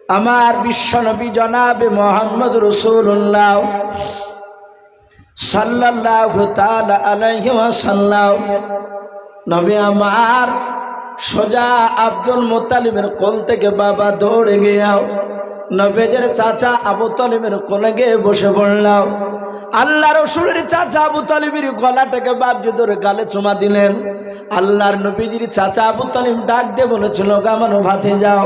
আমার বিশ্বনবী জনাবে মুহাম্মদ রাসূলুল্লাহ সাল্লাল্লাহু তাআলা আলাইহি ওয়াসাল্লাম নবী আমার সোজা আব্দুল মুত্তালিবের কোল থেকে বাবা দৌড়ে গিয়াও নবীজের চাচা আবু তালিবের কোলে গিয়ে বসে পড়লাম। আল্লাহ রসুলের চাচা আবু তালিবের গলাটাকে বাপজি ধরে গালে চুমা দিলেন। আল্লাহর নবীজির চাচা আবু তালিব ডাক দিয়ে বলেছিল, আমার ভাতিজাও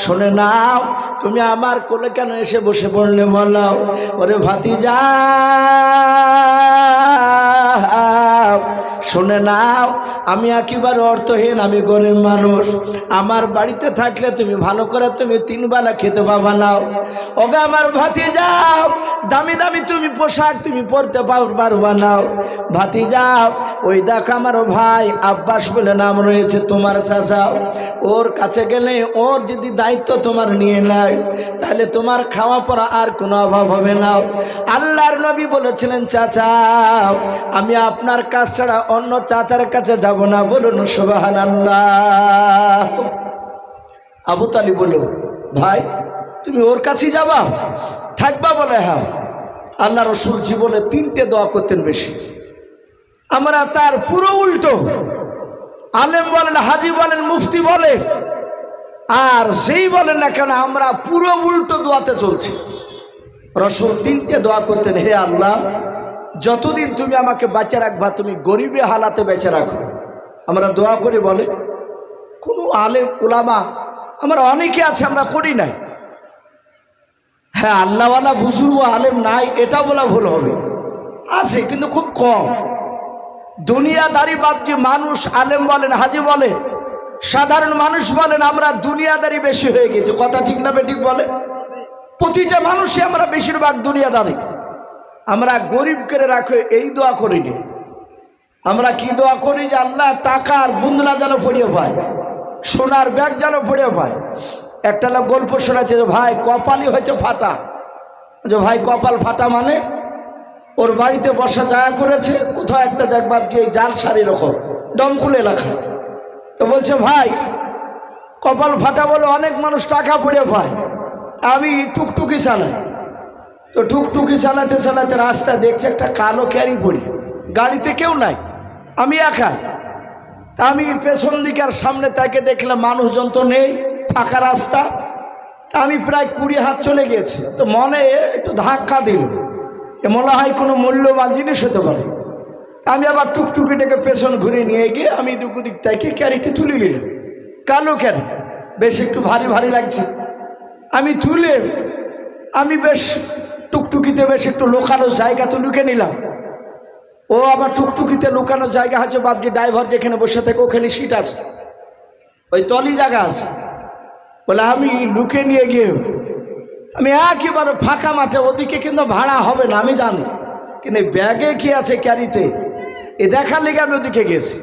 শুনে নাও, তুমি আমার কোলে কেন এসে বসে পড়লে বলো। ওরে ভাতিজা শুনে নাও, আমি একেবারে অর্থহীন, আমি গরিব মানুষ। আমার বাড়িতে থাকলে তুমি ভালো করে তুমি 3 বেলা খেতে পাবা নাও। ওগা আমার ভাতিজা, দামি দামি তুমি পোশাক তুমি পরতে পারবা নাও। ভাতিজা ওই দেখ আমার ভাই আব্বাস বলে নাম রয়েছে তোমার চাচা, ওর কাছে গেলে ওর যদি দায়িত্ব তোমার নিয়ে নেয় তাহলে তোমার খাওয়া পড়া আর কোনো অভাব হবে না। আল্লাহর নবী বলেছিলেন, চাচা আমি আপনার কাছ ছাড়া অন্য চাচার কাছে যাব না। বলুন সুবহানাল্লাহ। আবু তালিব বলল, ভাই তুমি ওর কাছেই যাবা থাকবা? বলে হ্যাঁ। আল্লাহ রসুল জীবনে 3টে দোয়া করতেন বেশি, আমরা তার পুরো উল্টো। আলেম বলেন, হাজি বলেন, মুফতি বলে, আর যেই বলেন না কেন আমরা পুরো উল্টো দোয়াতে চলছি। রসুল 3টে দোয়া করতেন, হে আল্লাহ যতদিন তুমি আমাকে বেঁচে রাখবা তুমি গরিবে হালাতে বেঁচে রাখো। আমরা দোয়া করি বলে কোনো আলেম উলামা আমরা অনেকে আছে আমরা করি নাই। হ্যাঁ আল্লাহওয়ালা বুজুর্গ আলেম নাই এটা বলা ভুল হবে, আছে কিন্তু খুব কম। দুনিয়াদারি বাপজি মানুষ, আলেম বলেন, হাজি বলেন, সাধারণ মানুষ বলেন, আমরা দুনিয়াদারি বেশি হয়ে গেছে। কথা ঠিক না বেঠিক বলে? প্রতিটা মানুষই আমরা বেশিরভাগ দুনিয়াদারি। আমরা গরিব করে রাখে এই দোয়া করিনি। আমরা কি দোয়া করি যে আল্লাহ টাকার বুন্দলা যেন পড়িয়ে পায়, সোনার ব্যাগ যেন পড়িয়ে পায়। একটা লোক গল্প শোনাচ্ছে যে ভাই কপালই হয়েছে ফাটা। যে ভাই কপাল ফাটা মানে ওর বাড়িতে বসা জায়গা করেছে কোথাও একটা জায়গা দিয়ে জাল সারি রকম দমকুল এলাকা। তো বলছে ভাই কপাল ফাটা বলে অনেক মানুষ টাকা পড়ে পায়, আমি টুকটুকি চালাই। তো টুকটুকি চালাতে চালাতে রাস্তা দেখছে একটা কালো ক্যারি পড়ি, গাড়িতে কেউ নাই, আমি একা। তা আমি পেছন দিকে আর সামনে তাকে দেখলাম মানুষজন তো নেই, ফাঁকা রাস্তা। তা আমি প্রায় 20 হাত চলে গেছি। তো মনে একটু ধাক্কা দিল, এ মনে হয় কোনো মূল্যবান জিনিস হতে পারে। আমি আবার টুকটুকিটাকে পেছন ঘুরে নিয়ে গিয়ে আমি দুদিক থেকে ক্যারিটি তুলে নিলাম। কালো ক্যারি, বেশ একটু ভারী ভারী লাগছে। আমি তুলে আমি বেশ টুকটুকিতে বেশ একটু লুকানো জায়গা তো লুকে নিলাম। ও আবার টুকটুকিতে লুকানো জায়গা আছে বাপজি, ড্রাইভার যেখানে বসে থাকে ওখানে সিট আছে, ওই তলি জায়গা আছে। বলে আমি লুকে নিয়ে গিয়ে আমি একেবারে ফাঁকা মাঠে, ওদিকে কিন্তু ভাড়া হবে না আমি জানি, কিন্তু ব্যাগে কি আছে ক্যারিতে এ দেখার লেগে আমি ওদিকে গেছি।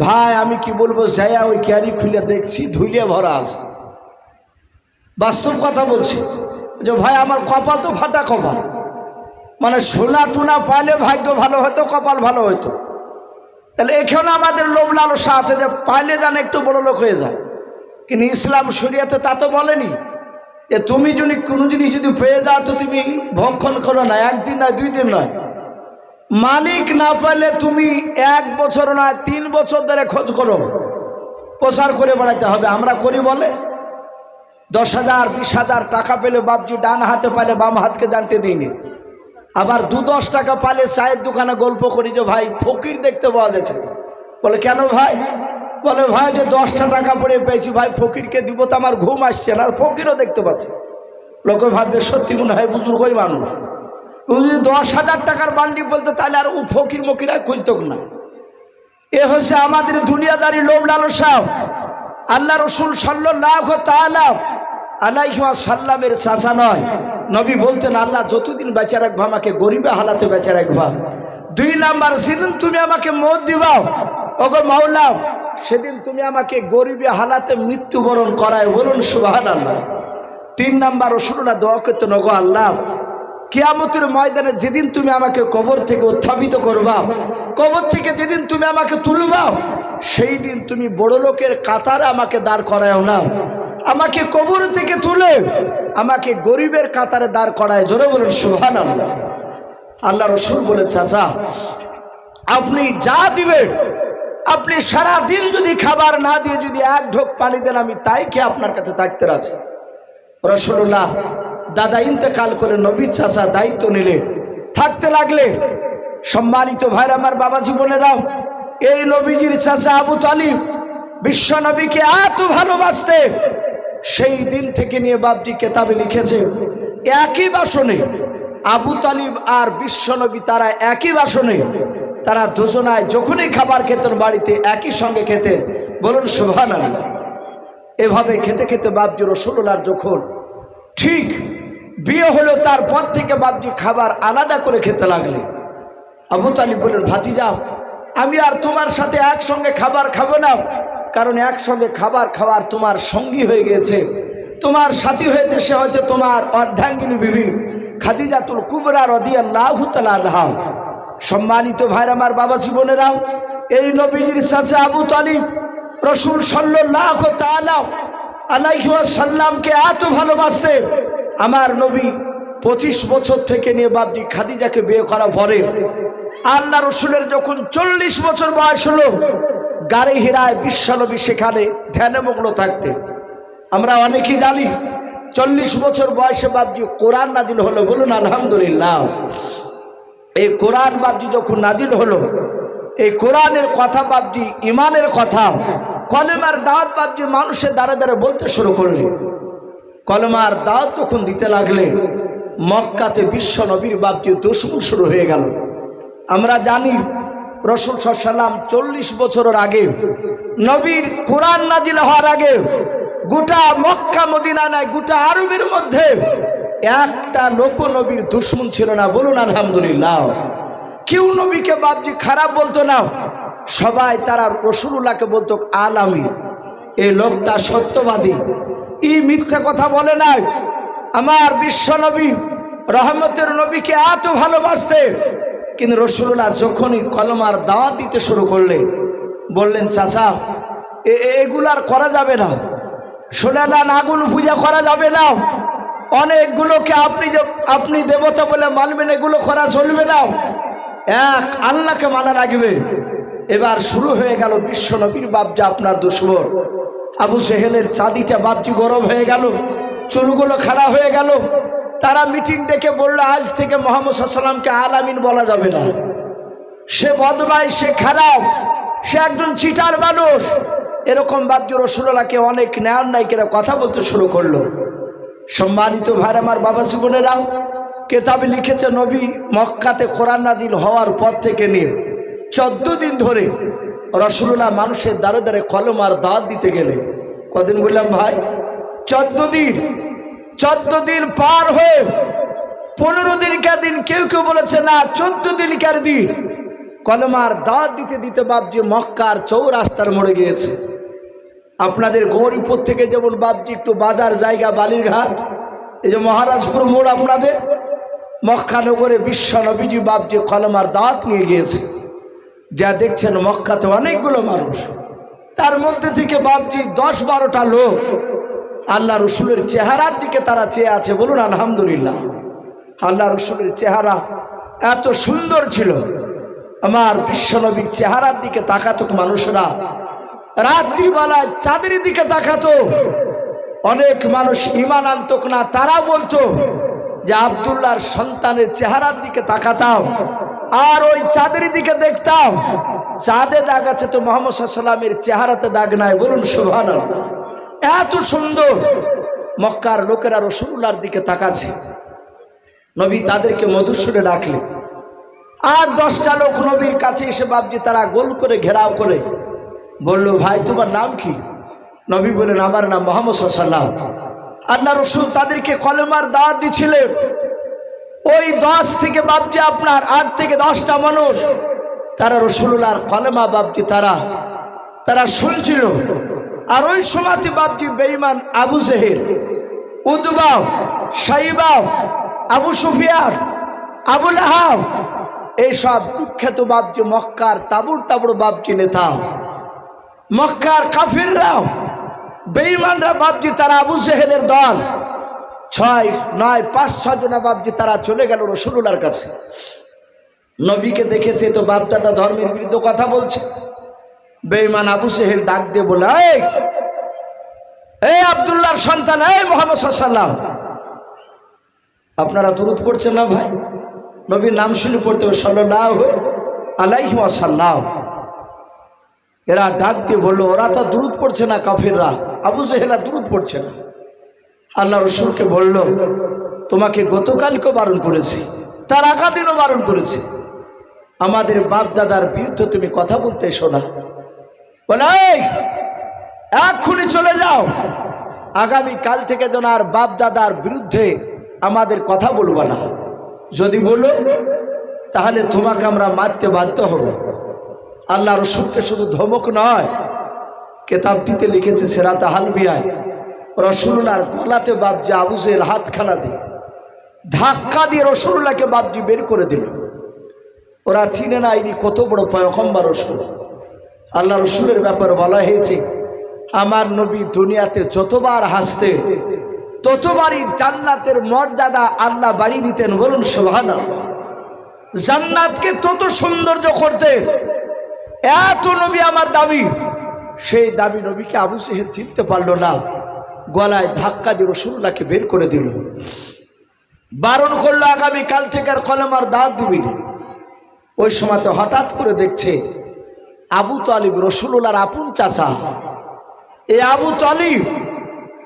ভাই আমি কি বলবো, যাইয়া ওই ক্যারি খুলে দেখছি ধুলিয়ে ভরা আছে। বাস্তব কথা বলছি যে ভাই আমার কপাল তো ফাটা কপাল, মানে সোনা টুনা পাইলে ভাগ্য ভালো হতো, কপাল ভালো হতো। তাহলে এখানে আমাদের লোভ লালসা আছে যে পাইলে যেন একটু বড় লোক হয়ে যায়, কিন্তু ইসলাম শরিয়াতে তা তো বলেনি যে তুমি যদি কোনো জিনিস যদি পেয়ে যাও তো তুমি ভক্ষণ করো না, 1 দিন নয় 2 দিন নয়, মালিক না পাইলে তুমি 1 বছর নয় 3 বছর ধরে খোঁজ করো, প্রচার করে বেড়াতে হবে। আমরা করি বলে 10,000 20,000 টাকা পেলে বাপজি ডান হাতে পাইলে বাম হাতকে জানতে দিইনি। আবার 2-10 টাকা পালে চায়ের দোকানে গল্প করি যে ভাই ফকির দেখতে পাওয়া যাচ্ছে। বলে কেন ভাই? বলে ভাই যে 10টা টাকা পড়ে পেয়েছি ভাই, ফকিরকে দিব তো আমার ঘুম আসছে না, আর ফকিরও দেখতে পাচ্ছি। লোকে ভাববে সত্যি মনে হয় বুজুর্গই মানুষ। যদি 10,000 টাকার বান্ডি বলতো তাহলে আর ও ফকির মকিরা খুঁজত না। এ হচ্ছে আমাদের দুনিয়াদারি লোভ লালসা। আল্লাহ রসুল সাল্লাল্লাহু তাআলা আলাইহি ওয়াসাল্লামের চাচা নয়, নবী বলতেন আল্লাহ যতদিন বেঁচে রাখবা আমাকে গরিবে হালাতে বেঁচে রাখবা। 2 নাম্বার, সেদিন তুমি আমাকে মত দিবাও ওগো মাওলা, সেদিন তুমি আমাকে গরিবে হালাতে মৃত্যুবরণ করায়। বলুন সুবহানাল্লাহ। 3 নাম্বার রাসূলুল্লাহ দোয়া করতেন, ওগো আল্লাহ কিয়ামতের ময়দানে যেদিন তুমি আমাকে কবর থেকে উত্থাপিত করবা, কবর থেকে যেদিন তুমি আমাকে তুলবা, সেই দিন তুমি বড় লোকের কাতারে আমাকে দাঁড় করায়ও না, আমাকে কবর থেকে তুলে আমাকে গরিবের কাতারে দাঁড় করায়। জোরে বলুন সুবহানাল্লাহ। আল্লাহ রসুল বলেন, চাচা আপনি যা দিবেন, আপনি সারা দিন যদি খাবার না দিয়ে যদি এক ঢোক পানি দেন, আমি তাই খেয়ে আপনার কাছে থাকতে রাজি। রাসূলুল্লাহ দাদা ইন্তেকাল করে নবী চাচা দায়িত্ব নিলে থাকতে লাগলে। সম্মানিত ভাইরা আমার, বাবা জীবনেরাও, এই নবীজির চাচা আবু তালিব বিশ্ব নবীকে এত ভালোবাসতে, সেই দিন থেকে নিয়ে বাপজি কেতাবে লিখেছে, একই বাসনে আবু তালিব আর বিশ্ব নবী তারা একই বাসনে, তারা দুজনায় যখনই খাবার খেতেন বাড়িতে একই সঙ্গে খেতেন। বলুন সুবহানাল্লাহ। এভাবে খেতে খেতে বাপজি রাসূলুল্লাহর যখন ঠিক বিয়ে হলো, তারপর থেকে বাপজি খাবার আলাদা করে খেতে লাগলে। আবু তালিব বলেন, ভাতিজা আমি আর তোমার সাথে একসঙ্গে খাবার খাবো না, কারণ একসঙ্গে খাবার খাওয়ার তোমার সঙ্গী হয়ে গেছে, তোমার সাথী হয়েছে, সে হচ্ছে তোমার অর্ধাঙ্গিনী বিবি খাদিজাতুল কুবরা রাদিয়াল্লাহু তাআলা আনহা। সম্মানিত ভাইরা আমার, বাবা জীবনেরাও, এই নবীজির চাচা আবু তালিব রাসূল সাল্লাল্লাহু তাআলা আলাইহি ওয়াসাল্লামকে এত ভালোবাসতেন। আমার নবী 25 বছর থেকে নিয়ে বাপজি খাদিজাকে বিয়ে করা পরে আল্লাহ রসুলের যখন 40 বছর বয়স হলো, গাড়ি হিরায় বিশ্বনবী সেখানে ধ্যানে মগ্ন থাকতেন। আমরা অনেকেই জানি 40 বছর বয়সে বাপজি কোরআন নাজিল হলো। বলুন আলহামদুলিল্লাহ। এই কোরআন বাপজি যখন নাজিল হলো, এই কোরআনের কথা বাপজি ইমানের কথা, কলেমার দাওয়াত বাপজি মানুষের দ্বারা দ্বারা বলতে শুরু করলেন। কলেমার দাওয়াত যখন দিতে লাগলে, মক্কাতে বিশ্ব নবীর বাপজি দুশমন শুরু হয়ে গেল। আমরা জানি রাসূল সাল্লাল্লাহু আলাইহি ওয়াসাল্লাম 40 বছরের আগে, নবীর কোরআন নাজিল হওয়ার আগে, গোটা মক্কা মদিনা নয়, গোটা আরবের মধ্যে একটা লোক নবীর দুশমন ছিল না। বলুন আলহামদুলিল্লাহ। কেউ নবীকে বাপজি খারাপ বলতো না, সবাই তারা রাসূলুল্লাহকে বলতো আলামী, এই লোকটা সত্যবাদী, ই মিথ্যা কথা বলে নাই। আমার বিশ্ব নবী রহমতের নবীকে এত ভালোবাসতে, কিন্তু রাসূলুল্লাহ যখনই কলমার দাওয়াত দিতে শুরু করলেন, বললেন, চাচা এগুলার করা যাবে না, সোনালান আগুন পূজা করা যাবে না, অনেকগুলোকে আপনি দেবতা বলে মানবেন, এগুলো করা চলবে না, এক আল্লাহকে মানা লাগবে। এবার শুরু হয়ে গেল বিশ্ব নবীর বাপজি আপনার দুশমন আবু জেহেলের চাঁদিটা বাপজি গরম হয়ে গেল, চুলগুলো খাড়া হয়ে গেল। তারা মিটিং ডেকে বলল, আজ থেকে মুহাম্মদ সাল্লাল্লাহু আলাইহি ওয়াসাল্লামকে আলামিন বলা যাবে না, সে বদমাই, সে খারাপ, সে একজন চিটার মানুষ। এরকম বাপজি রাসূলুল্লাহকে অনেক ন্যায় নায়িকেরা কথা বলতে শুরু করলো। সম্মানিত ভাইরা আমার, বাবা জীবনেরাও, কেতাবে লিখেছে নবী মক্কাতে কোরআন নাজিল হওয়ার পর থেকে নিয়ে 14 দিন ধরে রাসূলুল্লাহ মানুষের দ্বারে দ্বারে কলমার দাওয়াত দিতে গেলে। কদিন বললাম ভাই? 14 দিন। 14 দিন পার হয়ে 15 দিনকার দিন, কেউ কেউ বলেছে না 14 দিনকার দিন, কলমার দাওয়াত দিতে দিতে বাপজি মক্কার চৌরাস্তার মোড়ে গিয়েছে। আপনাদের গৌরীপুর থেকে যেমন বাপজি একটু বাজার জায়গা, বালিরঘাট, এই যে মহারাজপুর মোড়, আপনাদের মক্কানগরে বিশ্ব নবীজি বাপজি কলমার দাওয়াত নিয়ে গিয়েছে। যা দেখছেন মক্কাতে অনেকগুলো মানুষ, তার মধ্যে থেকে বাপজি 10-12টা লোক আল্লাহ রসুলের চেহারার দিকে তারা চেয়ে আছে। বলুন আলহামদুলিল্লাহ। আল্লাহ রসুলের চেহারা এত সুন্দর ছিল, আমার বিশ্বনবীর চেহারার দিকে তাকাতো মানুষরা, রাত্রিবেলায় চাঁদের দিকে তাকাতো। অনেক মানুষ ঈমান আনতো না, তারা বলতো যে আব্দুল্লাহর সন্তানের চেহারার দিকে তাকাতাম আর ওই চাঁদের দিকে দেখতাম, চাঁদে দাগ আছে তো মুহাম্মদ সাল্লাল্লাহু আলাইহি ওয়াসাল্লামের চেহারাতে দাগ নাই। বলুন সুবহানাল্লাহ। এত সুন্দর মক্কার লোকেরা রাসূলুল্লাহর দিকে তাকাচ্ছে। নবী তাদেরকে মধুর সুরে ডাকলেন, আর 10টা লোক নবীর কাছে এসে বাপজি তারা গোল করে ঘেরাও করে বলল, ভাই তোমার নাম কি? নবী বলেন, আমার নাম মুহাম্মদ সাল্লাল্লাহু আলাইহি ওয়াসাল্লাম। আল্লাহ রসুল তাদেরকে কলেমার দাওয়াত দিছিলেন। ওই 10 থেকে বাপজি আপনার 8 থেকে 10টা মানুষ, তারা রাসূলুল্লাহর কলেমা বাপজি তারা শুনছিল। আর ওই সময়তে বাপজি বেঈমান আবু জেহেল, উতবা, শাইবা, আবু সুফিয়ান, আবু লাহাব, এইসব কুখ্যাত বাপজি মক্কার তাবুর তাবুর বাপজি নেতা, মক্কার কাফিররাও বেঈমানরা বাপজি তারা আবু জেহেলের দল 5-6 জনা বাপজি তারা চলে গেল রাসূলুল্লাহর কাছে। নবীকে দেখেছে তো বাপদাদা ধর্মের বিরুদ্ধে কথা বলছে। বেঈমান আবু জেহেল ডাক দিয়ে বলে, এই আব্দুল্লাহর সন্তান, এই মুহাম্মদ সাল্লাল্লাহু আলাইহি ওয়াসাল্লাম, আপনারা দুরূদ পড়ছেন না ভাই? নবীর নাম শুনে পড়তে হবে সাল্লাল্লাহু আলাইহি ওয়াসাল্লাম। এরা ডাক দিয়ে বললো, ওরা তো দুরূদ পড়ছে না, কাফেররা, আবু জেহেল দুরূদ পড়ছে না। আল্লাহ রাসূলকে বলল, তোমাকে গতকালকে বারণ করেছি, তার আগা দিনও বারণ করেছি, আমাদের বাপ দাদার বিরুদ্ধে তুমি কথা বলতে এসো না। বলে, এক্ষুনি চলে যাও, আগামী কাল থেকে যেন আর বাপ দাদার বিরুদ্ধে আমাদের কথা বলবো না, যদি বলো তাহলে তোমাকে আমরা মারতে বাধ্য হব। আল্লাহ রাসূলকে শুধু ধমক নয়, কেতাবটিতে লিখেছে সিরাতে হালবিয়ায় রাসূলুল্লাহর গলাতে বাপজি আবু জেহেল হাতখানা দিয়ে ধাক্কা দিয়ে রাসূলুল্লাহকে বাপজি বের করে দিল। ওরা চিনে না ইনি কত বড় পয়গম্বর রাসূল। আল্লাহ রাসূলের ব্যাপারে বলা হয়েছে, আমার নবী দুনিয়াতে যতবার হাসতে ততবারই জান্নাতের মর্যাদা আল্লাহ বাড়িয়ে দিতেন। বলুন সুবহানাল্লাহ। জান্নাতকে তত সৌন্দর্য করতেন। এত নবী আমার দাবি, সেই দাবি নবীকে আবু জেহেল চিনতে পারলো না, গলায় ধাক্কা দিয়ে রাসূলুল্লাহকে বের করে দিল। বারণ করলো, আগামী কাল থেকে আর কলেমার দাঁত দিবি না। ওই সময় তো হঠাৎ করে দেখছে আবু তালিব রাসূলুল্লাহর আপন চাচা, এই আবু তালিব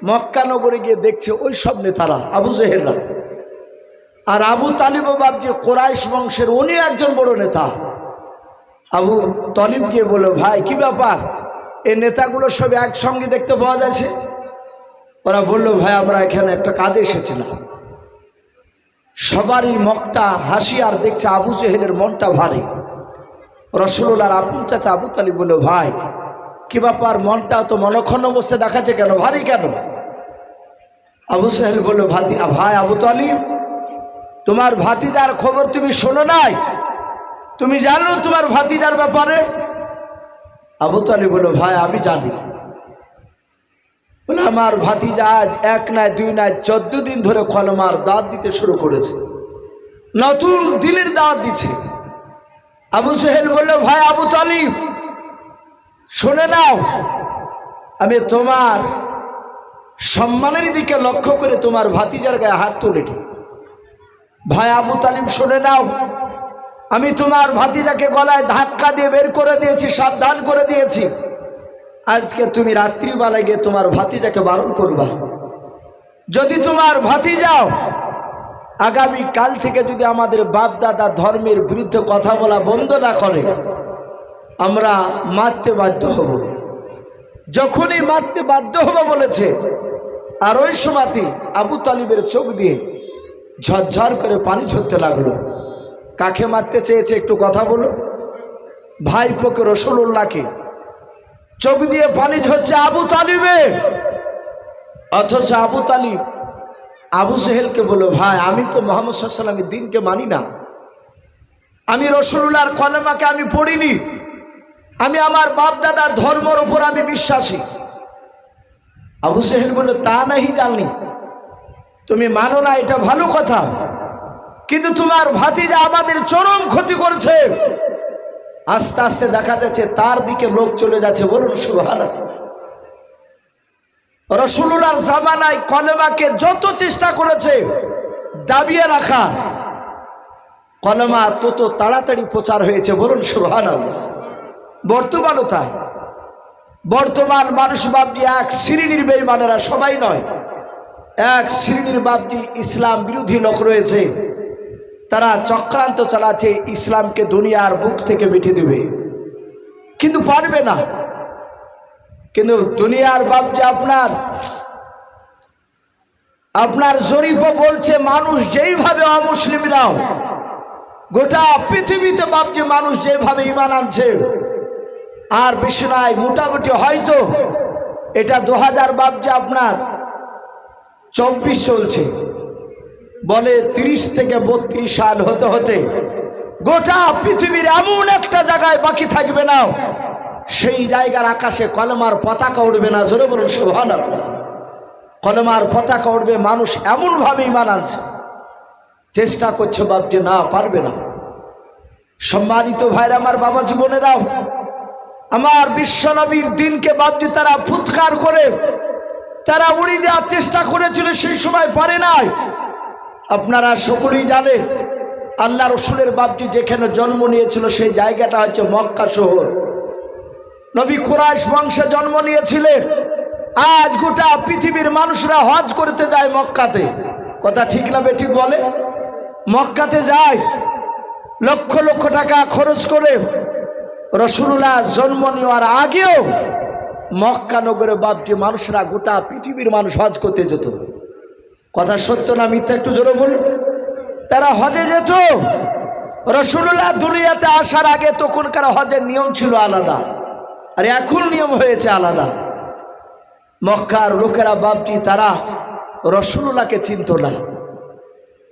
মক্কা নগরে গিয়ে দেখছে ওই সব নেতারা আবু জেহেলরা। আর আবু তালিবও বাপজি কোরাইশ বংশের, উনি একজন বড় নেতা। আবু তালিব গিয়ে বলল, ভাই কি ব্যাপার, এই নেতাগুলো সব একসঙ্গে দেখতে পাওয়া যাচ্ছে? ওরা বলল, ভাই আমরা এখানে একটা কাজে এসেছিলাম। সবারই মুখটা হাসি, আর দেখছে আবু জেহেলের মনটা ভারী। রাসূলুল্লাহর আপন চাচা আবু তালিব বলল, ভাই কি ব্যাপার, মনটা তো মনক্ষণ অবস্থায় দেখাচ্ছে কেন, ভারী কেন? আবু জেহেল বলল, ভাই আবু তালিব, তোমার ভাতিজার খবর তুমি শোনো নাই? তুমি জানো তোমার ভাতিজার ব্যাপারে? আবু তালিব বলল, ভাই আমি জানি। বলে, আমার ভাতিজা আজ 1 নয় 2 নয় 14 দিন ধরে কলমার দাওয়াত দিতে শুরু করেছে, নতুন দিলের দাওয়াত দিচ্ছে। আবু জেহেল বলল, ভাই আবু তালিব শুনে নাও, আমি তোমার সম্মানের দিকে লক্ষ্য করে তোমার ভাতিজার গায়ে হাত তুলিনি। ভাই আবু তালিব শুনে নাও, আমি তোমার ভাতিজাকে গলায় ধাক্কা দিয়ে বের করে দিয়েছি, সাবধান করে দিয়েছি। আজকে তুমি রাত্রিবেলায় গিয়ে তোমার ভাতিজাকে বারণ করবা। যদি তোমার ভাতিজাও আগামী কাল থেকে যদি আমাদের বাপ দাদা ধর্মের বিরুদ্ধে কথা বলা বন্ধ না করে, আমরা মারতে বাধ্য হব। যখনই মারতে বাধ্য হব বলেছে, আর ওই সময়তে আবু তালিবের চোখ দিয়ে ঝরঝর করে পানি ঝরতে লাগলো। কাকে মারতে চেয়েছে একটু কথা বলো? ভাইপোকে রাসূলুল্লাহকে। চোখ দিয়ে পানি ঝরছে আবু তালিবের। অথচ আবু তালিব আবু জেহেলকে বলল, ভাই আমি তো মুহাম্মদ সাল্লাল্লাহু আলাইহি ওয়াসাল্লামের দ্বীনকে মানি না, আমি রাসূলুল্লাহর কলেমাকে আমি পড়িনি, আমি আমার বাপ দাদার ধর্মের উপর আমি বিশ্বাসী। আবু জেহেল বলল, তা নাহি জানি, তুমি মানো না এটা ভালো কথা, কিন্তু তোমার ভাতিজা আমাদের চরম ক্ষতি করছে। আস্তে আস্তে দেখা যাচ্ছে তার দিকে লোক চলে যাচ্ছে। বলুন সুবহানাল্লাহ। রাসূলুল্লাহর জামানায় কলেমাকে যত চেষ্টা করেছে দাবিয়ে রাখা, কলেমা তত তাড়াতাড়ি প্রচার হয়েছে। বলুন সুবহানাল্লাহ। বর্তমানও তাই। বর্তমান মানুষ বাপজি এক শ্রেণীর বেঈমানেরা, সবাই নয়, এক শ্রেণীর বাপজি ইসলাম বিরোধী লোক রয়েছে। তারা চক্রান্ত চালাচ্ছে ইসলামকে দুনিয়ার বুক থেকে মিটিয়ে দেবে, কিন্তু পারবে না। কিন্তু দুনিয়ার বাপজি আপনার জরিপও বলছে, মানুষ যেইভাবে অমুসলিমরাও গোটা পৃথিবীতে বাপজি মানুষ যেভাবে ঈমান আনছে, আর বেশি নয়, মোটামুটি হয়তো এটা 2000 বাপজি আপনার 24 চলছে, বলে 30 থেকে 32 সাল হতে হতে গোটা পৃথিবীর এমন একটা জায়গায় বাকি থাকবে না সেই জায়গার আকাশে কলেমার পতাকা উঠবে না। জোরে বলুন সুবহানাল্লাহ। কলেমার পতাকা উঠবে। মানুষ এমনভাবে ঈমান আনছে, চেষ্টা করছে বাপজি, না পারবে না। সম্মানিত ভাইরা আমার, বাবা জীবনেরাও, আমার বিশ্বনবীর দিনকে বাপজি তারা ফুৎকার করে তারা উড়িয়ে দেওয়ার চেষ্টা করেছিল, সেই সময় পারে নাই। আপনারা সকলেই জানেন আল্লাহ রসুলের বাপজি যেখানে জন্ম নিয়েছিল সেই জায়গাটা হচ্ছে মক্কা শহর। নবী কুরাইশ বংশে জন্ম নিয়েছিলেন। আজ গোটা পৃথিবীর মানুষরা হজ করতে যায় মক্কাতে। কথা ঠিক না বেঠিক বলে? মক্কাতে যায় লক্ষ লক্ষ টাকা খরচ করে। রাসূলুল্লাহ জন্ম নেওয়ার আগেও মক্কা নগরে বাপটি মানুষরা, গোটা পৃথিবীর মানুষ হজ করতে যেত। কথা সত্য না মিথ্যা একটু জোরে বলুন? তারা হজে যেত। রাসূলুল্লাহ দুনিয়াতে আসার আগে তখনকার হজের নিয়ম ছিল আলাদা, আর এখন নিয়ম হয়েছে আলাদা। মক্কার লোকেরা বাপটি তারা রাসূলুল্লাহকে চিনত না,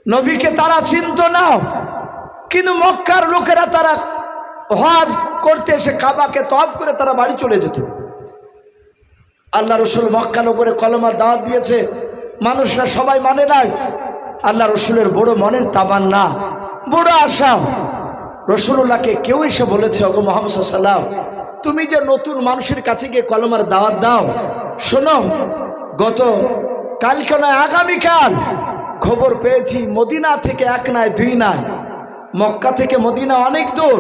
নবীকে তারা চিনত না। কিন্তু মক্কার লোকেরা তারা হজ করতে এসে কাবাকে তওয়াফ করে তারা বাড়ি চলে যেত। আল্লাহ রসুল মক্কা নগরে কলেমার দাওয়াত দিয়েছে, মানুষরা সবাই মানে নাই। আল্লাহ রসুলের বড় মনের তামান্না, বড় আশা। রাসূলুল্লাহকে কেউ এসে বলেছে, ওগো মুহাম্মদ সাল্লাল্লাহু আলাইহি ওয়াসাল্লাম, তুমি যে নতুন মানুষের কাছে গিয়ে কলেমার দাওয়াত দাও, শোনো, গত কালকে নয় আগামীকাল খবর পেয়েছি মদিনা থেকে এক নয় দুই নয়, মক্কা থেকে মদিনা অনেক দূর,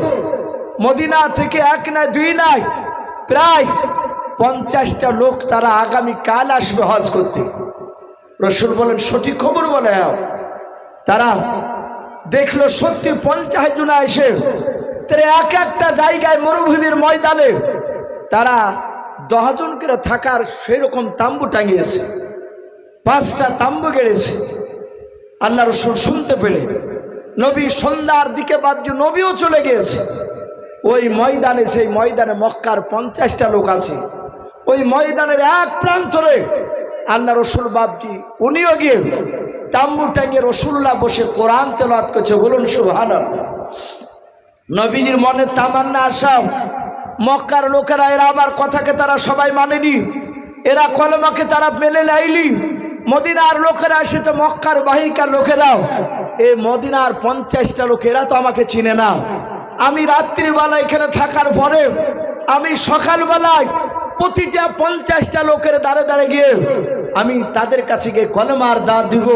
মদিনা থেকে এক নয় দুই নয় প্রায় 50টা লোক তারা আগামীকাল আসবে হজ করতে। রাসূল বলেন, সঠিক খবর বলে? তারা দেখলো সত্যি 50 জন এসে তারা এক একটা জায়গায় মরুভূমির ময়দানে তারা 10 জন করে থাকার সেরকম তাম্বু টাঙিয়েছে, 5টা তাম্বু গেড়েছে। আল্লাহ রসুল শুনতে পেলে নবী সন্ধ্যার দিকে বাপজি নবীও চলে গিয়েছে ওই ময়দানে। সেই ময়দানে মক্কার 50টা লোক আছে। ওই ময়দানের এক প্রান্তরে আল্লাহ রসুল বাপজি উনিও গিয়ে তাম্বু টাঙিয়ে রাসূলুল্লাহ বসে কোরআন তেলাওয়াত করছে। বলুন সুবহানাল্লাহ। নবীজির মনে তামান্না আশা। মক্কার লোকেরা এরা আমার কথাকে তারা সবাই মানেনি, এরা কলেমাকে তারা মেনে নেয়নি। মদিনার লোকেরা এসেছে, মক্কার বাহিকার লোকেরাও, এই মদিনার 50টা লোক এরা তো আমাকে চিনে না। আমি রাত্রিবেলা এখানে থাকার পরে আমি সকালবেলায় প্রতিটা 50টা লোকের দ্বারে দ্বারে গিয়ে আমি তাদের কাছে গিয়ে কলেমার দাওয়াত দিব।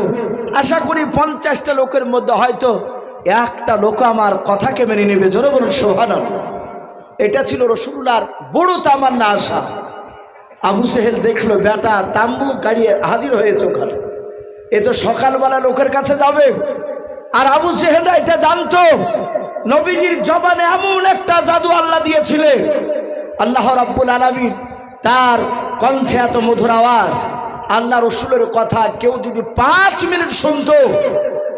আশা করি 50টা লোকের মধ্যে হয়তো একটা লোক আমার কথাকে মেনে নেবে। জোরে বলুন সুবহানাল্লাহ। এটা ছিল রাসূলুল্লাহর বড় তামান্না আশা। আবু জেহেল দেখলো বেটা তাম্বু গাড়িয়ে হাজির হয়েছে ওখানে, এ তো সকালবেলা লোকের কাছে যাবে। আর আবু জেহেলরা এটা জানতো নবীজির জবানে এমন একটা জাদু আল্লাহ দিয়েছিলেন, আল্লাহ রাব্বুল আলামিন তার কণ্ঠে এত মধুর আওয়াজ। আল্লাহ রসুলের কথা কেউ যদি 5 মিনিট শুনতো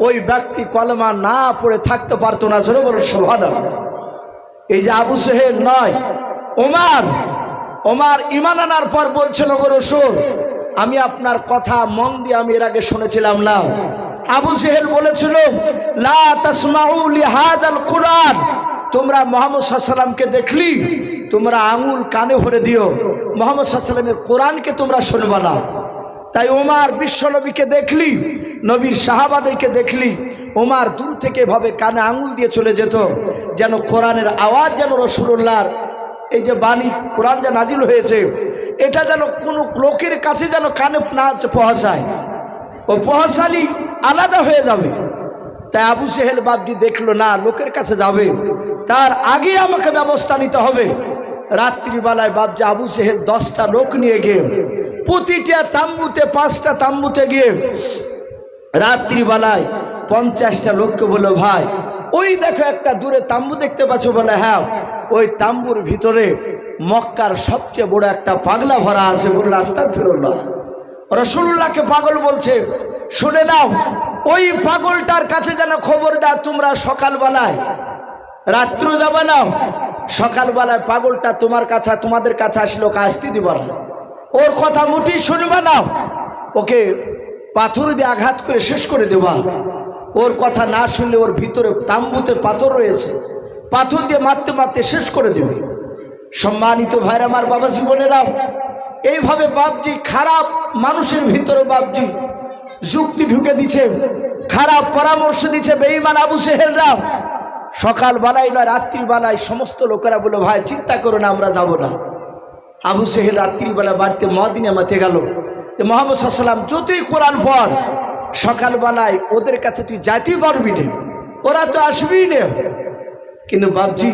ওই ব্যক্তি কলেমা না পড়ে থাকতে পারতো না। জোরে বলুন সুবহানাল্লাহ। এই যে আবু জেহেল নয়, ওমর ঈমান আনার পর বলছিল, গো রাসূল, আমি আপনার কথা মন দিয়ে আমি এর আগে শুনেছিলাম না। আবু জেহেল বলেছিল, লা তাসমাউ লিহাদাল কুরআন, তোমরা মুহাম্মদ সাল্লাল্লাহু আলাইহি ওয়াসাল্লামকে দেখলি তোমরা আঙুল কানে ভরে দিও, মুহাম্মদ সাল্লাল্লাহু আলাইহি ওয়াসাল্লামের কোরআনকে তোমরা শুনবা না। তাই ওমর বিশ্বনবীকে দেখলি, নবীর সাহাবাদেরকে দেখলি, ওমর দূর থেকে এভাবে কানে আঙুল দিয়ে চলে যেত, যেন কোরআনের আওয়াজ যেন রাসূলুল্লাহর এই যে বাণী কোরআন যা নাজিল হয়েছে এটা যেন কোনো লোকের কাছে যেন কানে না পৌঁছায়, ও পৌঁছালি আলাদা হয়ে যাবে। তাই আবু জেহেল বাপজি দেখলো না, লোকের কাছে যাবে তার আগে আমাকে ব্যবস্থা নিতে হবে। রাত্রিবেলায় বাপজি আবু জেহেল 10টা লোক নিয়ে গিয়ে প্রতিটা তাম্বুতে 5টা তাম্বুতে গিয়ে রাত্রিবেলায় 50টা লোককে বলল, ভাই ওই দেখো একটা দূরে তাম্বু দেখতে পাচ্ছ? বলে হ্যাঁ, ওই তাম্বুর ভিতরে মক্কার সবচেয়ে বড় একটা পাগলা ভরা আছে। বলল আস্তাগফিরুল্লাহ। রাসূলুল্লাহকে পাগল বলছে। শুনে নাও, ওই পাগলটার কাছে যেন খবর দাও তোমরা সকালবেলায়, রাত্র যাবে না, সকালবেলায় পাগলটা তোমাদের কাছে আসলে ওকে আসতে দিবা না, ওর কথা মুঠি শুনবে না, ওকে পাথর দিয়ে আঘাত করে শেষ করে দেবা। ওর কথা না শুনলে ওর ভিতরে তাম্বুতে পাথর রয়েছে, পাথর দিয়ে মারতে মারতে শেষ করে দেবে। সম্মানিত ভাইরা আমার, বাবা জীবনেরাও, এইভাবে বাপজি খারাপ মানুষের ভিতরে বাপজি যুক্তি ঢুকে দিচ্ছে, খারাপ পরামর্শ দিচ্ছে বেঈমান আবু সেহেলরাও। সকাল বেলায় নয় রাত্রি বেলায় সমস্ত লোকেরা বলল, ভাই চিন্তা করো না, আমরা যাব না। আবু সেহেল রাত্রিবেলা বাড়িতে মদিনা মাতে গেল। মুহাম্মদ সাল্লাল্লাহু আলাইহি ওয়াসাল্লাম যতই কোরআন পড়, সকালবেলায় ওদের কাছে তুই যাইতেই পারবি না, ওরা তো আসবেই না। কিন্তু বাপজি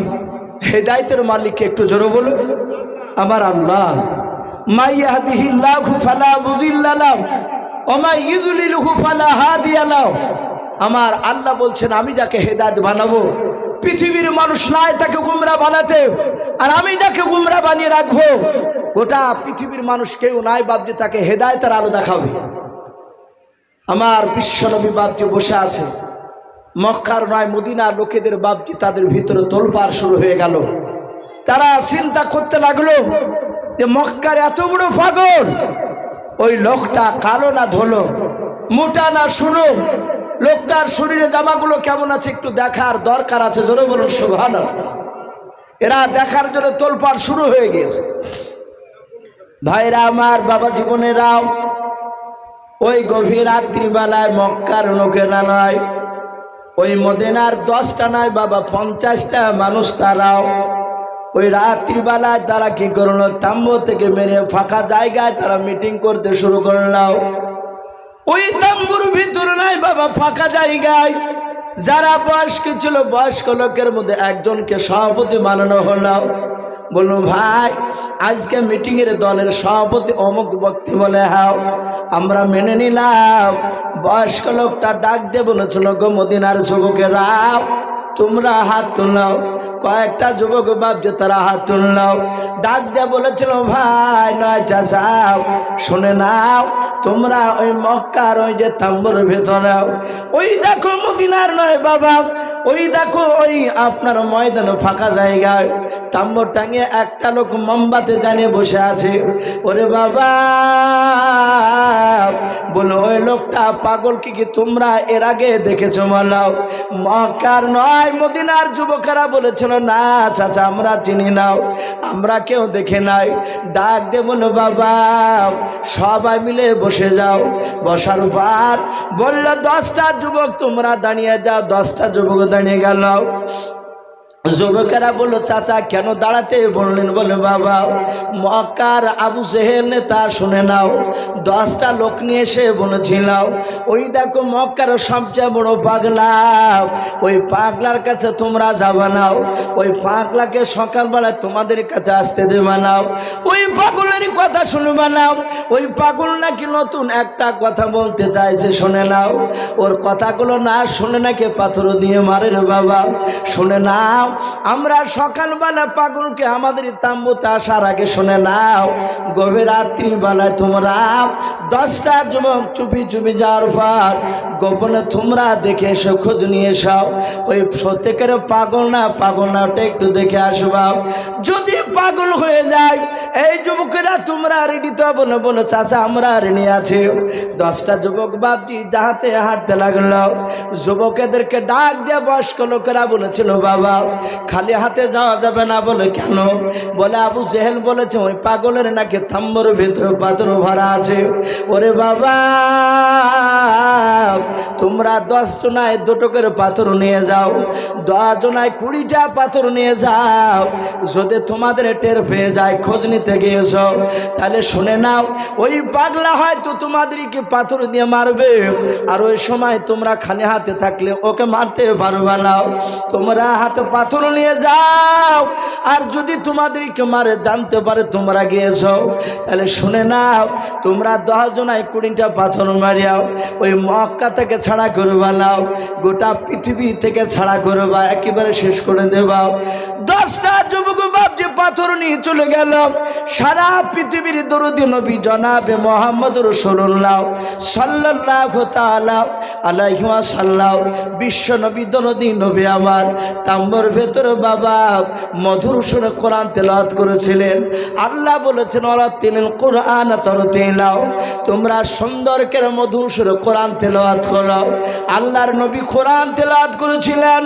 হেদায়েতের মালিককে একটু জোরে বলো, আমার আল্লাহ। মা ইয়াহদিহিল্লাহু ফালা মুদিল্লা লাহু ওয়া মা ইউদ্লিলহু ফালা হাদিয়া লাহু। আমার আল্লাহ বলছেন, আমি যাকে হেদায়েত বানাবো, পৃথিবীর মানুষ নাই তাকে গুমরা বানাতে, আর আমি যাকে গুমরা বানিয়ে রাখবো, গোটা পৃথিবীর মানুষ কেউ নাই বাপজি তাকে হেদায়েতের আলো দেখাবে। আমার বিশ্বনবী বাপজি বসে আছে, মক্কার নয় মদিনার লোকেদের বাপজি তাদের ভিতরে তোলপাড় শুরু হয়ে গেল। তারা চিন্তা করতে লাগলো যে মক্কার এত বড় পাগল, ওই লোকটা কালো না ধলো, মোটা না সরু, লোকটার শরীরে জামাগুলো কেমন আছে একটু দেখার দরকার আছে, জোরে বলুন সুবহানাল্লাহ। এরা দেখার জন্য তোলপাড় শুরু হয়ে গেছে। ভাইরা আমার, বাবা জীবনেরাও, ওই গভীর রাত্রিবেলায় মক্কার লোকেরা নয়, ওই মদিনার 10টা নয় বাবা 50টা মানুষ, তারাও ওই রাত্রিবেলায় তারা কি করলো, তাম্বু থেকে মেরে ফাঁকা জায়গায় তারা মিটিং করতে শুরু করলো। ওই তাম্বুর ভিতরে নাই বাবা ফাঁকা জায়গায় যারা বয়স্ক ছিল, বয়স্ক লোকের মধ্যে একজনকে সভাপতি বানানো হলো। বললো, ভাই আজকে মিটিংয়ের দলের সভাপতি অমুক ব্যক্তি বলে, হ্যাঁ আমরা মেনে নিলাম। বয়স্ক লোকটা ডাক দিয়ে বলেছিল, গো মদিনার যুবকেরা তোমরা হাত তুললাও। কয়েকটা যুবক ভাবছে তারা হাত তুললাও, ডাক দিয়ে বলেছিল, ভাই নয় চাচাও শুনে নাও, তোমরা ওই মক্কার ওই যে তাম্বুর ভেতরে, ওই দেখো মদিনার নয় বাবা, ওই দেখো ওই আপনার ময়দানে ফাঁকা জায়গায় তাম্বু টাঙিয়ে একটা লোক মোমবাতি জ্বালিয়ে বসে আছে। ওরে বাবা, বলো ওই লোকটা পাগল কি তোমরা এর আগে দেখেছো? বলাও। মক্কার নয় মদিনার যুবকেরা বলেছিল, না চাচা আমরা চিনি নাও, আমরা কেউ দেখে নাই। ডাক দে বলো, বাবা সবাই মিলে বসে যাও। বসার পর বললো, 10টা যুবক তোমরা দাঁড়িয়ে যাও। 10টা যুবক দাঁড়িয়ে গেল। যুবকেরা বললো, চাচা কেন দাঁড়াতে বললেন? বলে, বাবা মক্কার আবু জেহেল নেতা শুনে নাও, 10টা লোক নিয়ে এসে বলেছিল, ওই দেখো মক্কার সবচেয়ে বড় পাগলা, ওই পাগলার কাছে তোমরা যাবা নাও। ওই পাগলাকে সকালবেলায় তোমাদের কাছে আসতে দেবা নাও। ওই পাগলের কথা শুনবা নাও। ওই পাগল নাকি নতুন একটা কথা বলতে চাইছে, শুনে নাও। ওর কথাগুলো না শুনে নাকি পাথর দিয়ে মারে রে বাবা। শুনে নাও, আমরা সকালবেলা পাগলকে আমাদের তাম্বুতে আসার আগে শুনে নাও, গভীর রাত্রিবেলায় তোমরা 10টা যুবক চুপি চুপি যাওয়ার পর গোপনে তোমরা দেখে এসো, খোঁজ নিয়ে এসো। ওই সত্যিকার পাগল না পাগল না ওটা একটু দেখে আসবা। যদি পাগল হয়ে যায়, এই যুবকেরা তোমরা রেডি তো বলো? বলো চাচা আমরা রেডি আছি। 10টা যুবক বাপটি যাহাতে হাঁটতে লাগলো। যুবকেদেরকে ডাক দিয়ে বয়স্ক লোকেরা বলেছিল, বাবা খালি হাতে যাওয়া যাবে না। বলে, কেন? বলে, আবু জেহেল বলেছে ওই পাগলের নাকি তাম্বুর ভিতরে পাথর ভরা আছে। ওরে বাবা, তোমরা 10 জনায় 2টো করে পাথর নিয়ে যাও, 10 জনায় 20টা পাথর নিয়ে যাও। যদি তোমাদের টের পেয়ে যায়, খোঁজ নিতে গিয়েছ, তাহলে শুনে নাও, ওই পাগলা হয়তো তোমাদেরকে পাথর দিয়ে মারবে, আর ওই সময় তোমরা খালি হাতে থাকলে ওকে মারতে পারবে না। তোমরা হাতে পাথর নিয়ে যাও, আর যদি তোমাদেরকে মারে জানতে পারে তোমরা গিয়েছ, তাহলে শুনে নাও, তোমরা 10 জনায় 20টা পাথর মারিয়াও। ওই মক্কা থেকে ছাড়া করবা নাও, গোটা পৃথিবী থেকে ছাড়া করবা, একেবারে শেষ করে দেবা। 10টা যুবক বাপজি পাথর নিয়ে চলে গেল। সারা পৃথিবীর দরুদি নবী জনাবে মুহাম্মদ রাসূলুল্লাহ সাল্লাল্লাহু তাআলা আলাইহি ওয়াসাল্লাম, বিশ্ব নবী দরুদি নবী আমার তাম্বুর ভেতরে বাবা মধুর সুরে কোরআন তেলাওয়াত করেছিলেন। আল্লাহ বলেছেন, ওয়ারাতিলিল কোরআন তারতিলাও, তোমরা সুন্দর করে মধুর সুরে কোরআন তেলাওয়াত করো। আল্লাহর নবী কোরআন তেলাওয়াত করেছিলেন।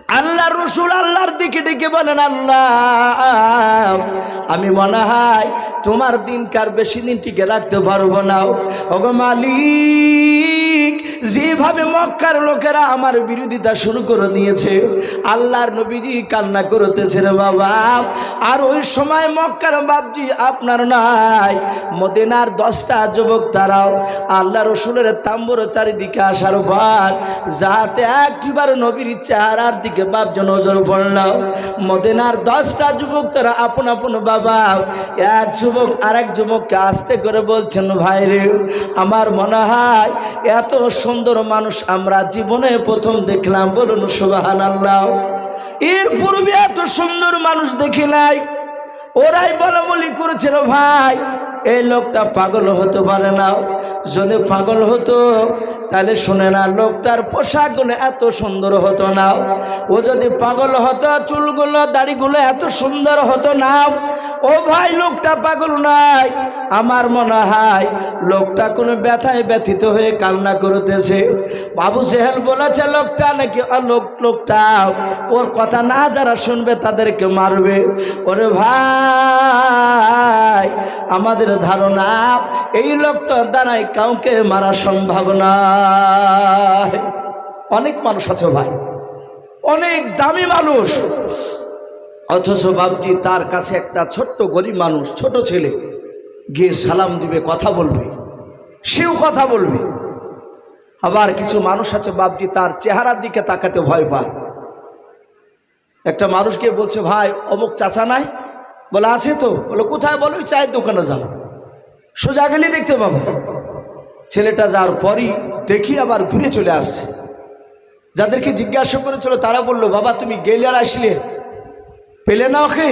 আল্লাহ রসুল আল্লাহর দিকে ডেকে বলেন, আল্লাহ আমি মনে হয় তোমার দিনকার বেশি দিন টিকে রাখতে পারবো না। ওগো মালিক, যেভাবে মক্কার লোকেরা আমার বিরোধিতা শুরু করে দিয়েছে, আল্লাহর নবীজি কান্না করতেছে রে বাবা। আর ওই সময় মক্কার বাপজি আপনার নাই, মদিনার 10টা যুবক তারাও আল্লাহ রসুলের তাম্বুর চারিদিকে আসার পর যাতে একবার নবীর চেহারার দিকে বাপজি নজর পড়ল। মদিনার 10টা যুবক তারা আপন আপন বাবা, এক যুবক আরেক যুবককে আস্তে করে বলছেন, ভাই রে, আমার মনে হয় এত সুন্দর মানুষ আমরা জীবনে প্রথম দেখলাম। বলুন সুবহানাল্লাহ। এর পূর্বে এত সুন্দর মানুষ দেখি নাই। ওরাই বলা বলি করেছিল, ভাই এই লোকটা পাগল হতে পারে না। যদি পাগল হতো তাহলে শুনে না, লোকটার পোশাকগুলো এত সুন্দর হতো না। ও যদি পাগল হতো, চুলগুলো দাড়িগুলো এত সুন্দর হতো না। ও ভাই, লোকটা পাগল নাই। আমার মনে হয় লোকটা কোনো ব্যথায় ব্যথিত হয়ে কান্না করতেছে। আবু জেহেল বলেছে লোকটা নাকি লোকটা ওর কথা না যারা শুনবে তাদেরকে মারবে। ওরে ভাই, আমাদের ধারণা এই লোকটার দ্বারাই কাউকে মারা সম্ভব না। অনেক মানুষ আছে ভাই, অনেক দামি মানুষ, অথচ বাবজি তার কাছে একটা ছোট্ট গরিব মানুষ, ছোট ছেলে গিয়ে সালাম দিবে, কথা বলবে, সেও কথা বলবে। আবার কিছু মানুষ আছে বাবজি তার চেহারার দিকে তাকাতে ভয় পায়। একটা মানুষ গিয়ে বলছে, ভাই অমুক চাচা নাই? বলে আছে তো। বলে কোথায়? বলে ওই চায়ের দোকানে যাও, সোজা গেলে দেখতে পাবো। ছেলেটা যাওয়ার পরই দেখি আবার ঘুরে চলে আসছে। যাদেরকে জিজ্ঞাসা করেছিল তারা বললো, বাবা তুমি গেলে আর আসলে পেলে না ওকে?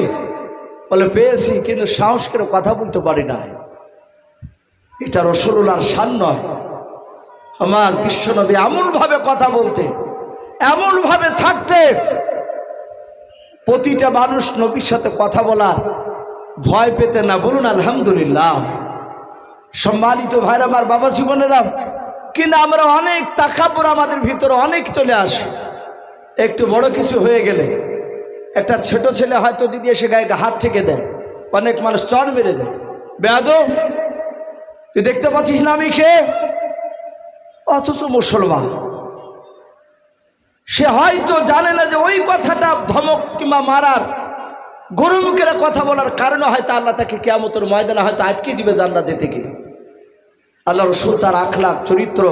বলে পেয়েছি, কিন্তু সাহস করে কথা বলতে পারি না। এটা রাসূলুল্লাহর শান নয়। আমার বিশ্বনবী এমনভাবে কথা বলতে, এমনভাবে থাকতে, প্রতিটা মানুষ নবীর সাথে কথা বলার ভয় পেতে না। বলুন আলহামদুলিল্লাহ। সম্মানিত ভাইরা আমার, বাবা জীবনেরা, কিন্তু আমরা অনেক তাকাব্বুর আমাদের ভিতরে অনেক চলে আসে। একটু বড় কিছু হয়ে গেলে একটা ছোট ছেলে হয়তো দিদি এসে গায়ে হাত থেকে দেয়, অনেক মানুষ চড় মেরে দেয়, বেয়াদব তুই দেখতে পাচ্ছিস না আমি খেয়ে? অথচ মুসলমান, সে হয়তো জানে না যে ওই কথাটা ধমক কিংবা মারার, গরু মুখের কথা বলার কারণে হয়তো আল্লাহ তাকে কিয়ামতের ময়দানে হয়তো আটকে দিবে জান্নাতে থেকে। আল্লাহ রসুল তার আখলাক চরিত্র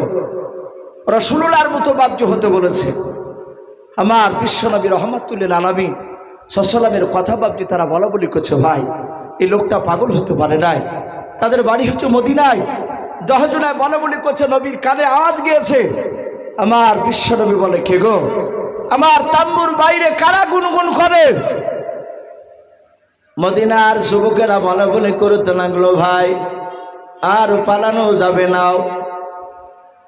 রাসূলুল্লাহর মতো বাবজি হতে বলেছে। আমার বিশ্বনবী রহমাতুল্লিল আলামিন সাল্লামের কথা বাবজি তারা বলা বলি করছে, ভাই এই লোকটা পাগল হতে পারে নাই। তাদের বাড়ি হচ্ছে মদিনায়। 10 জনায় বলা বলি করছে, নবীর কানে আওয়াজ গিয়েছে। আমার বিশ্বনবী বলে, কে গো? আমার তাম্বুর বাইরে কারা গুনগুন করে? মদিনার যুবকেরা বলা বলি করতে লাগলো, ভাই আর পালানো যাবে না।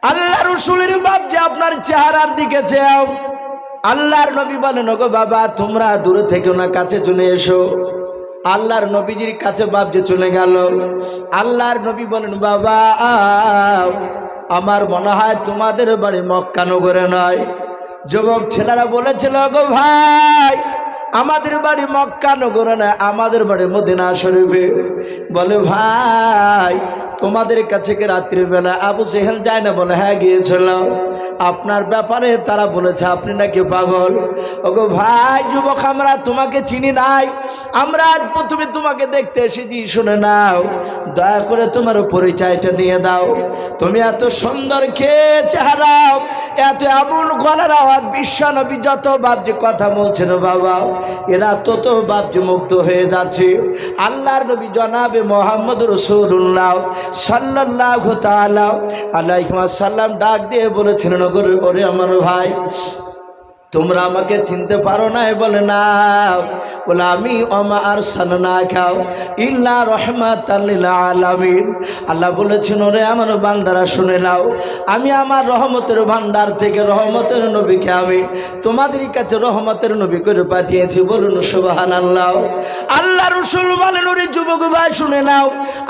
আল্লাহ রসুলের বাপ যে আপনার চেহারার দিকে চেয়াও। আল্লাহর নবী বলেন, ওগো বাবা তোমরা দূরে থেকেও না, কাছে চলে এসো। আল্লাহর নবীজির কাছে বাপ যে চলে গেল। আল্লাহর নবী বলেন, বাবা আমার মনে হয় তোমাদের বাড়ি মক্কা নগরে নয়। যুবক ছেলেরা বলেছিল, ওগো ভাই আমাদের বাড়ি মক্কা নগরে নয়, আমাদের বাড়ি মদিনা শরীফে। বলে, ভাই তোমাদের কাছে কি রাত্রিবেলা আবু জেহেল যায় না? বলে, হ্যাঁ গিয়েছিল। আপনার ব্যাপারে তারা বলেছে আপনি নাকি পাগল। ওগো ভাই যুবক, আমরা তোমাকে চিনি নাই, আমরা আজ প্রথমে তোমাকে দেখতে এসেছি। শুনে নাও, দয়া করে তোমার পরিচয়টা দিয়ে দাও। তুমি এত সুন্দর খেয়ে চেহারা, এত এমন গলার আওয়াজ, বিশ্বনবী যত বাপজি কথা বলছেন বাবা, এরা তত বাপজি মুক্ত হয়ে যাচ্ছে। আল্লাহর নবী জনাবে মোহাম্মদ রাসূলুল্লাহ সাল্লাল্লাহু তাআলা আলাইহি ওয়াসাল্লাম ডাক দিয়ে বলেছিলেন, ওরে আমার ভাই তোমরা আমাকে চিনতে পারো না? বলে না। বলে, আমি ওমা আরসালনাকা ইল্লা রাহমাতাল লিল আলামিন। আল্লাহ বলেছেন, ওরে আমার বান্দারা শুনে নাও, আমি আমার রহমতের ভান্ডার থেকে রহমতের নবীকে আমি তোমাদের কাছে রহমতের নবী করে পাঠিয়েছি। বলুন সুবহানাল্লাহ। আল্লাহ রাসূল বলেন, ওরে যুবক ভাই শুনে নাও,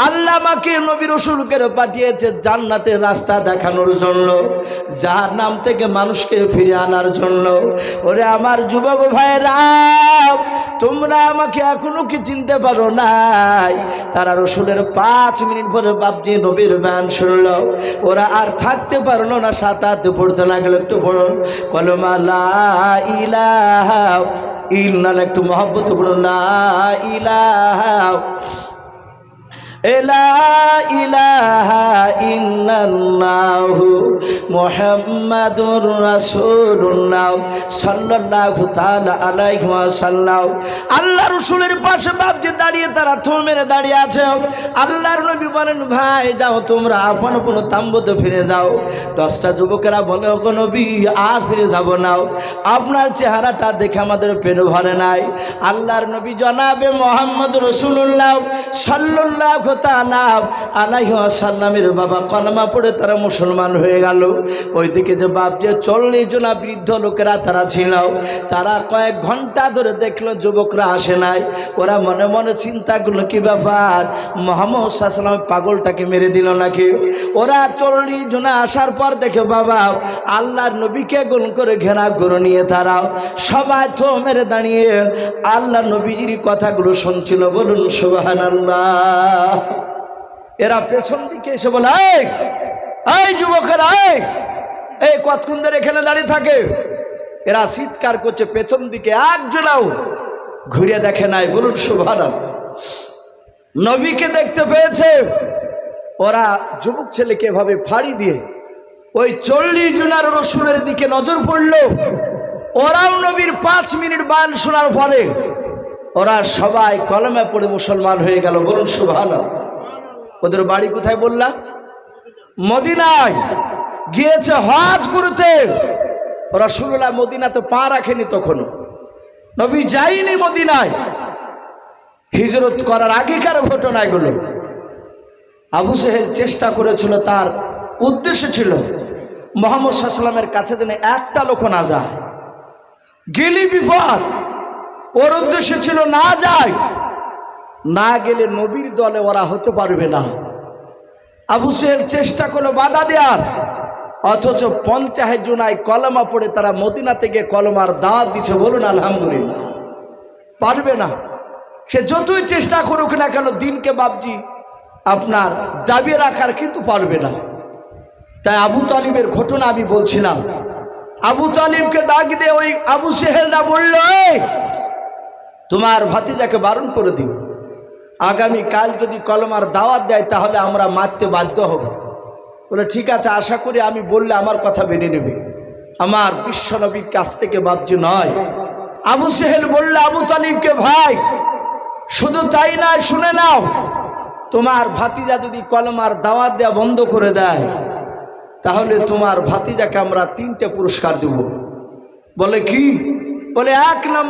আল্লাহ আমাকে নবী রাসূল করে পাঠিয়েছে জান্নাতের রাস্তা দেখানোর জন্য, জাহান্নাম থেকে মানুষকে ফিরিয়ে আনার জন্য। ওরে আমার যুবক ভাইরা, তোমরা আমাকে এখনো কি চিনতে পারো নাই? তারা রসুলের 5 মিনিট পরে বাপজি নবীর গান শুনলো। ওরা আর থাকতে পারলো না, 7 পড়তে লাগলো। একটু পড়ুন কলমা লা ইলাহা ইল্লাল্লাহ, একটু মহব্বত পড়ুন লা ইলাহা ইলাহা ইল্লাল্লাহু মুহাম্মাদুর রাসূলুল্লাহ সাল্লাল্লাহু তাআলা আলাইহি ওয়াসাল্লাম। আল্লাহ রাসূলের পাশে বাপজি দাঁড়িয়ে তারা থু মেরে দাঁড়িয়ে আছে। আল্লাহর নবী বলেন, ভাই যাও তোমরা আপন আপন তাম্বুতে ফিরে যাও। 10টা যুবকেরা বলে, ও নবী আর ফিরে যাব না, আপনার চেহারাটা দেখে আমাদের পেট ভরে নাই। আল্লাহর নবী জনাবে মুহাম্মদ রাসূলুল্লাহ সাল্লাল্লাহু তাআলা আলাইহি ওয়াসাল্লামের বাবা কলমা পড়ে তারা মুসলমান হয়ে গেল। ওইদিকে যে বাপ যে 40 জন বৃদ্ধ লোকেরা তারা ছিল, তারা কয়েক ঘন্টা ধরে দেখলো যুবকরা আসে নাই। ওরা মনে মনে চিন্তা করলো, কি ব্যাপার, মুহাম্মদ সাল্লাল্লাহু আলাইহি ওয়াসাল্লাম পাগলটাকে মেরে দিল নাকি? ওরা 40 জন আসার পর দেখে বাবা আল্লাহর নবীকে গোল করে ঘেরা করে নিয়ে তারা সবাই থো মেরে দাঁড়িয়ে আল্লাহ নবীজির কথাগুলো শুনছিল। বলুন সুবহানাল্লাহ। এরা পেছন দিকে এসে বলে, এই যুবকেরা, এই কতক্ষণ ধরে এখানে দাঁড়িয়ে থাকে? এরা চিৎকার করছে, পেছন দিকে একজনাও ঘুরে দেখে নাই। বলুন সুবহানাল্লাহ। নবীকে দেখতে পেয়েছে। ওরা যুবক ছেলেকে এভাবে ফাড়ি দিয়ে ওই 40 জনের রসুলের দিকে নজর পড়ল। ওরাও নবীর 5 মিনিট বায়ান শোনার পরে ওরা সবাই কলমে পড়ে মুসলমান হয়ে গেল। বলুন সুবহানাল্লাহ। ওদের বাড়ি কোথায় বললাম? মদিনায়। গিয়েছে হজ করতে। রাসূলুল্লাহ মদিনাতে পা রাখেনি তখনও, নবী যায়নি মদিনায়। হিজরত করার আগেকার ঘটনা এগুলো। আবু জেহেল চেষ্টা করেছিল, তার উদ্দেশ্য ছিল মুহাম্মদ সাল্লাল্লাহু আলাইহি ওয়াসাল্লামের কাছে যেন একটা লোক না যায়, গেলি বিপদ। ওর উদ্দেশ্য ছিল না যায়, না গেলে নবীর দলে ওরা হতে পারবে না। আবু জেহেল চেষ্টা করলো বাধা দেওয়ার, অথচ 50 জনায় কলমা পড়ে তারা মদিনা থেকে কলমার দাওয়াত দিচ্ছে। বলুন আলহামদুলিল্লাহ। পারবে না, সে যতই চেষ্টা করুক না কেন দিনকে বাপজি আপনার দাবি রাখার কিন্তু পারবে না। তাই আবু তালিবের ঘটনা আমি বলছিলাম। আবু তালিবকে ডাক দিয়ে ওই আবু জেহেলরা বলল, তোমার ভাতিজাকে বারণ করে দিও, আগামী কাল যদি কলমার দাওয়াত দেয় তাহলে আমরা মারতে বাধ্য হব। বলে ঠিক আছে, আশা করি আমি বললে আমার কথা মেনে নেবে, আমার বিশ্বনবীর কাছ থেকে বাপজি নয়। আবু জেহেল বলল আবু তালিবকে, ভাই শুধু তাই না, শুনে নাও, তোমার ভাতিজা যদি কলমার দাওয়াত দেওয়া বন্ধ করে দেয় তাহলে তোমার ভাতিজাকে আমরা 3টে পুরস্কার দেব। বলে কি? বলে 1 নম্বর